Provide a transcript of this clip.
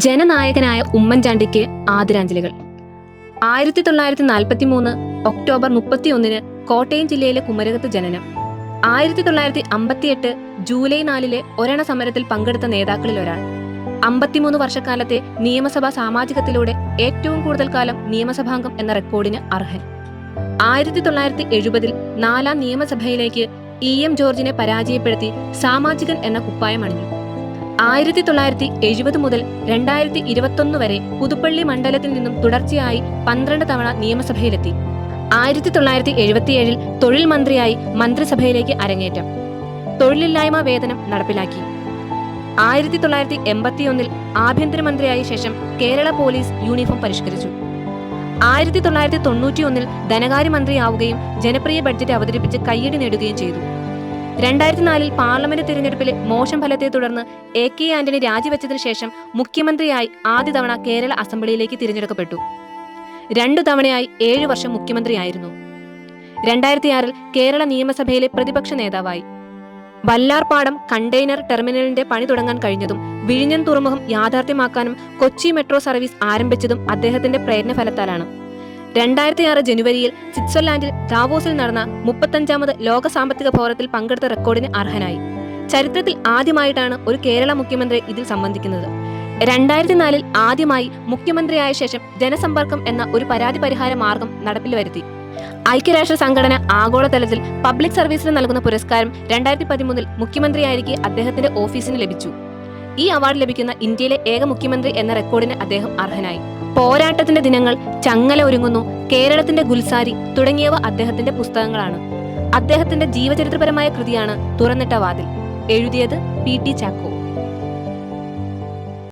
ജനനായകനായ ഉമ്മൻചാണ്ടിക്ക് ആദരാഞ്ജലികൾ. 1943 ഒക്ടോബർ 31 കോട്ടയം ജില്ലയിലെ കുമരകത്ത് ജനനം. 1958 ജൂലൈ 4 ഒരെണ്ണ സമരത്തിൽ പങ്കെടുത്ത നേതാക്കളിൽ ഒരാൾ. 53 വർഷക്കാലത്തെ നിയമസഭാ സാമാജികത്തിലൂടെ ഏറ്റവും കൂടുതൽ കാലം നിയമസഭാംഗം എന്ന റെക്കോർഡിന് അർഹൻ. 1970 4ാം നിയമസഭയിലേക്ക് EM ജോർജിനെ പരാജയപ്പെടുത്തി സാമാജികൻ എന്ന കുപ്പായം അണിഞ്ഞു. 1970 മുതൽ 2021 വരെ പുതുപ്പള്ളി മണ്ഡലത്തിൽ നിന്നും തുടർച്ചയായി 12 തവണ നിയമസഭയിലെത്തി. 1977 തൊഴിൽ മന്ത്രിയായി മന്ത്രിസഭയിലേക്ക് അരങ്ങേറ്റം. തൊഴിലില്ലായ്മ വേതനം നടപ്പിലാക്കി. 1981 ആഭ്യന്തരമന്ത്രിയായ ശേഷം കേരള പോലീസ് യൂണിഫോം പരിഷ്കരിച്ചു. 1991 ധനകാര്യമന്ത്രിയാവുകയും ജനപ്രിയ ബഡ്ജറ്റ് അവതരിപ്പിച്ച് കയ്യടി നേടുകയും ചെയ്തു. 2004 പാർലമെന്റ് തിരഞ്ഞെടുപ്പിലെ മോശം ഫലത്തെ തുടർന്ന് AK ആന്റണി രാജിവെച്ചതിനു ശേഷം മുഖ്യമന്ത്രിയായി ആദ്യ തവണ കേരള അസംബ്ലിയിലേക്ക് തിരഞ്ഞെടുക്കപ്പെട്ടു. 2 തവണയായി 7 വർഷം മുഖ്യമന്ത്രിയായിരുന്നു. 2006 കേരള നിയമസഭയിലെ പ്രതിപക്ഷ നേതാവായി. വല്ലാർപാടം കണ്ടെയ്നർ ടെർമിനലിന്റെ പണി തുടങ്ങാൻ കഴിഞ്ഞതും വിഴിഞ്ഞം തുറമുഖം യാഥാർത്ഥ്യമാക്കാനും കൊച്ചി മെട്രോ സർവീസ് ആരംഭിച്ചതും അദ്ദേഹത്തിന്റെ പ്രയത്നഫലത്താലാണ്. 2006 ജനുവരിയിൽ സ്വിറ്റ്സർലാൻഡിൽ ദാവോസിൽ നടന്ന 35ാമത് ലോക സാമ്പത്തിക ഫോറത്തിൽ പങ്കെടുത്ത റെക്കോർഡിന് അർഹനായി. ചരിത്രത്തിൽ ആദ്യമായിട്ടാണ് ഒരു കേരള മുഖ്യമന്ത്രി ഇതിൽ സംബന്ധിക്കുന്നത്. 2004 ആദ്യമായി മുഖ്യമന്ത്രിയായ ശേഷം ജനസമ്പർക്കം എന്ന ഒരു പരാതി പരിഹാര മാർഗം നടപ്പിൽ വരുത്തി. ഐക്യരാഷ്ട്ര സംഘടന ആഗോളതലത്തിൽ പബ്ലിക് സർവീസിന് നൽകുന്ന പുരസ്കാരം 2013 മുഖ്യമന്ത്രിയായിരിക്കെ അദ്ദേഹത്തിന്റെ ഓഫീസിന് ലഭിച്ചു. ഈ അവാർഡ് ലഭിക്കുന്ന ഇന്ത്യയിലെ ഏക മുഖ്യമന്ത്രി എന്ന റെക്കോർഡിന് അദ്ദേഹം അർഹനായി. പോരാട്ടത്തിന്റെ ദിനങ്ങൾ, ചങ്ങല ഒരുങ്ങുന്നു, കേരളത്തിന്റെ ഗുൽസാരി തുടങ്ങിയവ അദ്ദേഹത്തിന്റെ പുസ്തകങ്ങളാണ്. അദ്ദേഹത്തിന്റെ ജീവചരിത്രപരമായ കൃതിയാണ് തുറന്നിട്ട വാതിൽ. എഴുതിയത് PT ചാക്കോ.